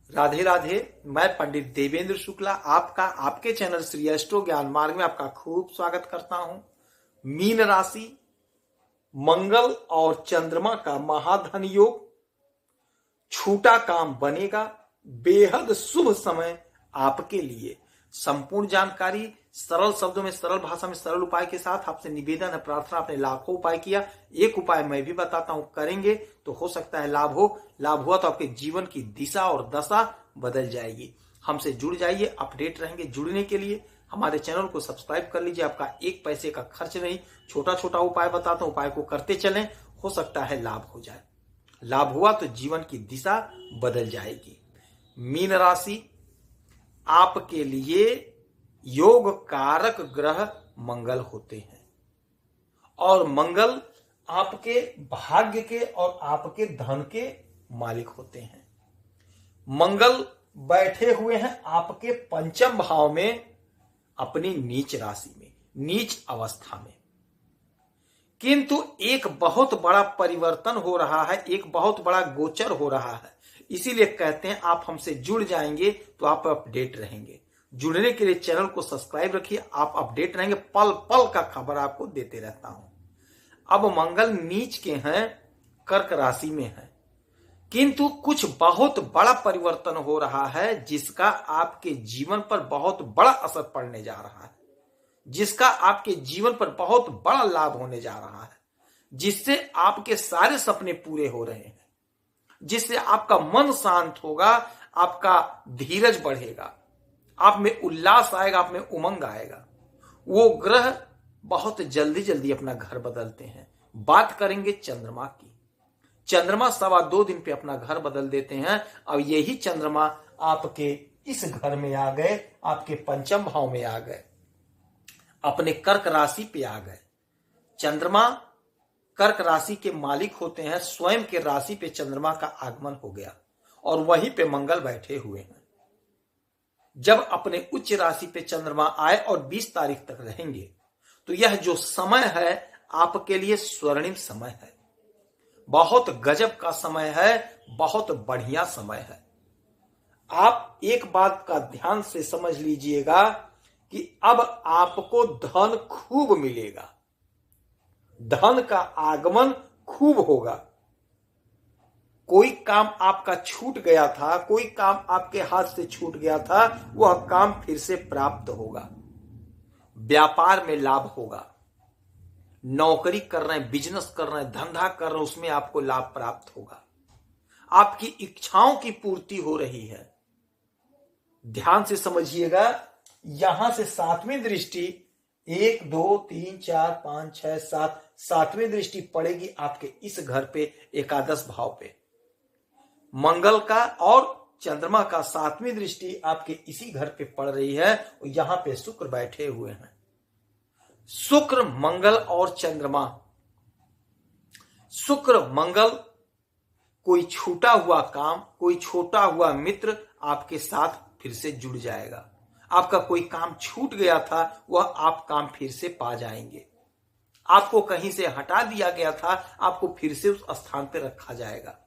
राधे राधे। मैं पंडित देवेंद्र शुक्ला आपका आपके चैनल श्री एस्ट्रो ज्ञान मार्ग में आपका खूब स्वागत करता हूं। मीन राशि, मंगल और चंद्रमा का महाधन योग, छूटा काम बनेगा, बेहद शुभ समय आपके लिए। संपूर्ण जानकारी सरल शब्दों में, सरल भाषा में, सरल उपाय के साथ आपसे निवेदन है, प्रार्थना। आपने लाखों उपाय किया, एक उपाय मैं भी बताता हूं, करेंगे तो हो सकता है लाभ हो। लाभ हुआ तो आपके जीवन की दिशा और दशा बदल जाएगी। हमसे जुड़ जाइए, अपडेट रहेंगे। जुड़ने के लिए हमारे चैनल को सब्सक्राइब कर लीजिए, आपका एक पैसे का खर्च नहीं। छोटा छोटा उपाय बताता हूं, उपाय को करते चलें, हो सकता है लाभ हो जाए। लाभ हुआ तो जीवन की दिशा बदल जाएगी। मीन राशि, आपके लिए योग कारक ग्रह मंगल होते हैं और मंगल आपके भाग्य के और आपके धन के मालिक होते हैं। मंगल बैठे हुए हैं आपके पंचम भाव में, अपनी नीच राशि में, नीच अवस्था में। किंतु एक बहुत बड़ा परिवर्तन हो रहा है, एक बहुत बड़ा गोचर हो रहा है। इसीलिए कहते हैं आप हमसे जुड़ जाएंगे तो आप अपडेट रहेंगे। जुड़ने के लिए चैनल को सब्सक्राइब रखिए, आप अपडेट रहेंगे। पल पल का खबर आपको देते रहता हूं। अब मंगल नीच के हैं, कर्क राशि में है, किंतु कुछ बहुत बड़ा परिवर्तन हो रहा है जिसका आपके जीवन पर बहुत बड़ा असर पड़ने जा रहा है, जिसका आपके जीवन पर बहुत बड़ा लाभ होने जा रहा है, जिससे आपके सारे सपने पूरे हो रहे हैं, जिससे आपका मन शांत होगा, आपका धीरज बढ़ेगा, आप में उल्लास आएगा, आप में उमंग आएगा। वो ग्रह बहुत जल्दी जल्दी अपना घर बदलते हैं। बात करेंगे चंद्रमा की। चंद्रमा 2.25 दिन पे अपना घर बदल देते हैं। अब यही चंद्रमा आपके इस घर में आ गए, आपके पंचम भाव में आ गए, अपने कर्क राशि पे आ गए। चंद्रमा कर्क राशि के मालिक होते हैं, स्वयं के राशि पे चंद्रमा का आगमन हो गया और वहीं पे मंगल बैठे हुए हैं। जब अपने उच्च राशि पे चंद्रमा आए और 20 तारीख तक रहेंगे तो यह जो समय है आपके लिए स्वर्णिम समय है, बहुत गजब का समय है, बहुत बढ़िया समय है। आप एक बात का ध्यान से समझ लीजिएगा कि अब आपको धन खूब मिलेगा, धन का आगमन खूब होगा। कोई काम आपका छूट गया था, कोई काम आपके हाथ से छूट गया था, वह काम फिर से प्राप्त होगा। व्यापार में लाभ होगा, नौकरी कर रहे हैं, बिजनेस कर रहे हैं, धंधा कर रहे हैं, उसमें आपको लाभ प्राप्त होगा। आपकी इच्छाओं की पूर्ति हो रही है। ध्यान से समझिएगा, यहां से 7वीं दृष्टि, 1 2 3 4 5 6 7, 7वीं दृष्टि पड़ेगी आपके इस घर पे, एकादश भाव पे मंगल का, और चंद्रमा का 7वीं दृष्टि आपके इसी घर पे पड़ रही है। और यहां पे शुक्र बैठे हुए हैं। शुक्र, मंगल और चंद्रमा, शुक्र मंगल, कोई छूटा हुआ काम, कोई छोटा हुआ मित्र आपके साथ फिर से जुड़ जाएगा। आपका कोई काम छूट गया था, वह आप काम फिर से पा जाएंगे। आपको कहीं से हटा दिया गया था, आपको फिर से उस स्थान पर रखा जाएगा।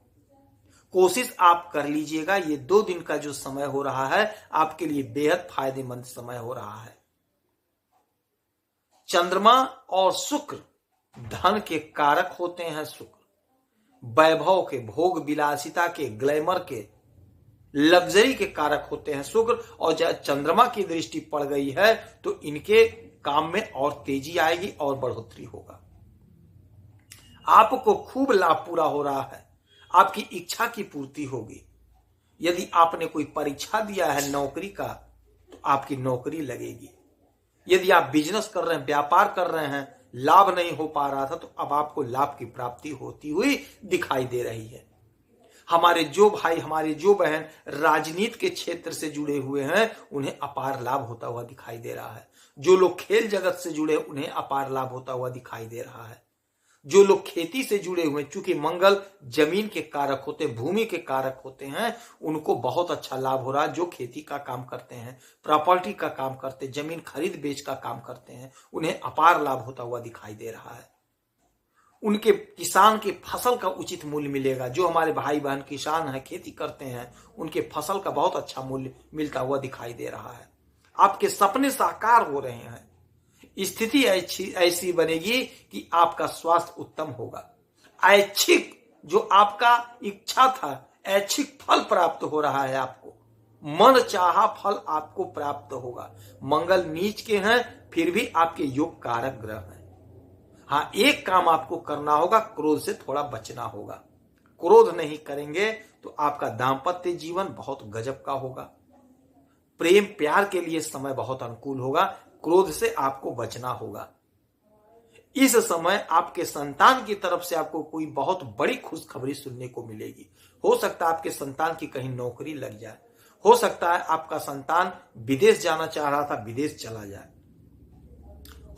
कोशिश आप कर लीजिएगा। ये 2 दिन का जो समय हो रहा है आपके लिए बेहद फायदेमंद समय हो रहा है। चंद्रमा और शुक्र धन के कारक होते हैं। शुक्र वैभव के, भोग विलासिता के, ग्लैमर के, लग्जरी के कारक होते हैं शुक्र। और जब चंद्रमा की दृष्टि पड़ गई है तो इनके काम में और तेजी आएगी और बढ़ोतरी होगा। आपको खूब लाभ पूरा हो रहा है, आपकी इच्छा की पूर्ति होगी। यदि आपने कोई परीक्षा दिया है नौकरी का तो आपकी नौकरी लगेगी। यदि आप बिजनेस कर रहे हैं, व्यापार कर रहे हैं, लाभ नहीं हो पा रहा था तो अब आपको लाभ की प्राप्ति होती हुई दिखाई दे रही है। हमारे जो भाई, हमारे जो बहन राजनीति के क्षेत्र से जुड़े हुए हैं उन्हें अपार लाभ होता हुआ दिखाई दे रहा है। जो लोग खेल जगत से जुड़े उन्हें अपार लाभ होता हुआ दिखाई दे रहा है। जो लोग खेती से जुड़े हुए, चूंकि मंगल जमीन के कारक होते, भूमि के कारक होते हैं, उनको बहुत अच्छा लाभ हो रहा है। जो खेती का काम करते हैं, प्रॉपर्टी का काम करते, जमीन खरीद बेच का काम करते हैं, उन्हें अपार लाभ होता हुआ दिखाई दे रहा है। उनके किसान के फसल का उचित मूल्य मिलेगा। जो हमारे भाई बहन किसान हैं, खेती करते हैं, उनके फसल का बहुत अच्छा मूल्य मिलता हुआ दिखाई दे रहा है। आपके सपने साकार हो रहे हैं। स्थिति ऐसी बनेगी कि आपका स्वास्थ्य उत्तम होगा। ऐच्छिक जो आपका इच्छा था, ऐच्छिक फल प्राप्त हो रहा है आपको। मन चाहा फल आपको प्राप्त होगा। मंगल नीच के हैं, फिर भी आपके योग कारक ग्रह हैं। हाँ, एक काम आपको करना होगा, क्रोध से थोड़ा बचना होगा। क्रोध नहीं करेंगे तो आपका दाम्पत्य जीवन बहुत गजब का होगा। प्रेम प्यार के लिए समय बहुत अनुकूल होगा। क्रोध से आपको बचना होगा। इस समय आपके संतान की तरफ से आपको कोई बहुत बड़ी खुशखबरी सुनने को मिलेगी। हो सकता है आपके संतान की कहीं नौकरी लग जाए। हो सकता है आपका संतान विदेश जाना चाह रहा था, विदेश चला जाए।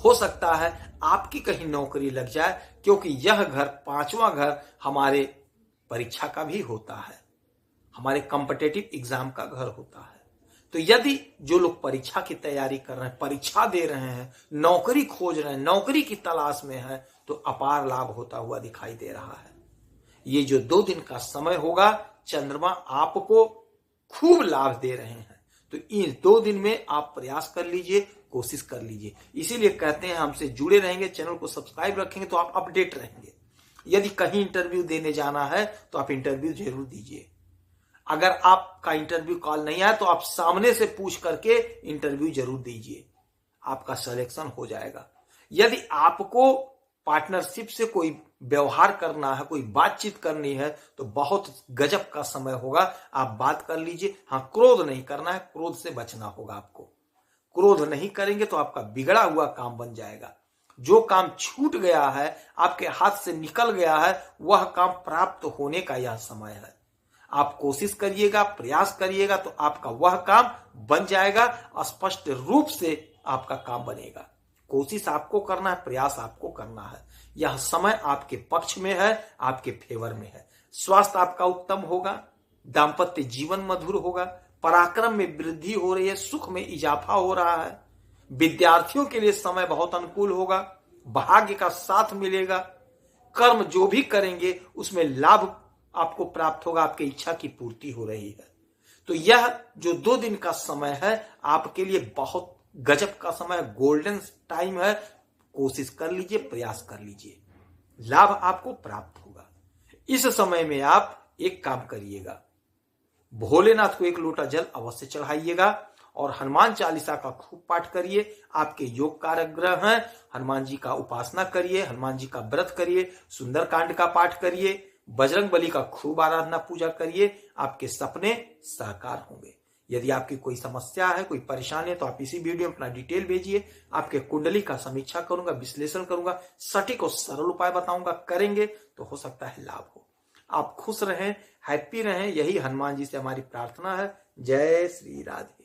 हो सकता है आपकी कहीं नौकरी लग जाए, क्योंकि यह घर, पांचवा घर, हमारे परीक्षा का भी होता है, हमारे कॉम्पिटिटिव एग्जाम का घर होता है। तो यदि जो लोग परीक्षा की तैयारी कर रहे हैं, परीक्षा दे रहे हैं, नौकरी खोज रहे हैं, नौकरी की तलाश में है, तो अपार लाभ होता हुआ दिखाई दे रहा है। ये जो 2 दिन का समय होगा, चंद्रमा आपको खूब लाभ दे रहे हैं। तो इन 2 दिन में आप प्रयास कर लीजिए, कोशिश कर लीजिए। इसीलिए कहते हैं हमसे जुड़े रहेंगे, चैनल को सब्सक्राइब रखेंगे तो आप अपडेट रहेंगे। यदि कहीं इंटरव्यू देने जाना है तो आप इंटरव्यू जरूर दीजिए। अगर आपका इंटरव्यू कॉल नहीं आया तो आप सामने से पूछ करके इंटरव्यू जरूर दीजिए, आपका सिलेक्शन हो जाएगा। यदि आपको पार्टनरशिप से कोई व्यवहार करना है, कोई बातचीत करनी है, तो बहुत गजब का समय होगा। आप बात कर लीजिए। हाँ, क्रोध नहीं करना है, क्रोध से बचना होगा आपको। क्रोध नहीं करेंगे तो आपका बिगड़ा हुआ काम बन जाएगा। जो काम छूट गया है, आपके हाथ से निकल गया है, वह काम प्राप्त होने का यह समय है। आप कोशिश करिएगा, प्रयास करिएगा तो आपका वह काम बन जाएगा। स्पष्ट रूप से आपका काम बनेगा। कोशिश आपको करना है, प्रयास आपको करना है। यह समय आपके पक्ष में है, आपके फेवर में है। स्वास्थ्य आपका उत्तम होगा, दाम्पत्य जीवन मधुर होगा, पराक्रम में वृद्धि हो रही है, सुख में इजाफा हो रहा है। विद्यार्थियों के लिए समय बहुत अनुकूल होगा, भाग्य का साथ मिलेगा। कर्म जो भी करेंगे उसमें लाभ आपको प्राप्त होगा, आपकी इच्छा की पूर्ति हो रही है। तो यह जो 2 दिन का समय है आपके लिए बहुत गजब का समय, गोल्डन टाइम है। कोशिश कर लीजिए, प्रयास कर लीजिए, लाभ आपको प्राप्त होगा। इस समय में आप एक काम करिएगा, भोलेनाथ को 1 लोटा जल अवश्य चढ़ाइएगा और हनुमान चालीसा का खूब पाठ करिए। आपके योग कारक ग्रह हैं, हनुमान जी का उपासना करिए, हनुमान जी का व्रत करिए, सुंदरकांड का पाठ करिए, बजरंग बली का खूब आराधना पूजा करिए। आपके सपने साकार होंगे। यदि आपकी कोई समस्या है, कोई परेशानी है, तो आप इसी वीडियो में अपना डिटेल भेजिए। आपके कुंडली का समीक्षा करूंगा, विश्लेषण करूंगा, सटीक और सरल उपाय बताऊंगा। करेंगे तो हो सकता है लाभ हो। आप खुश रहें, हैप्पी रहें, यही हनुमान जी से हमारी प्रार्थना है। जय श्री राधे।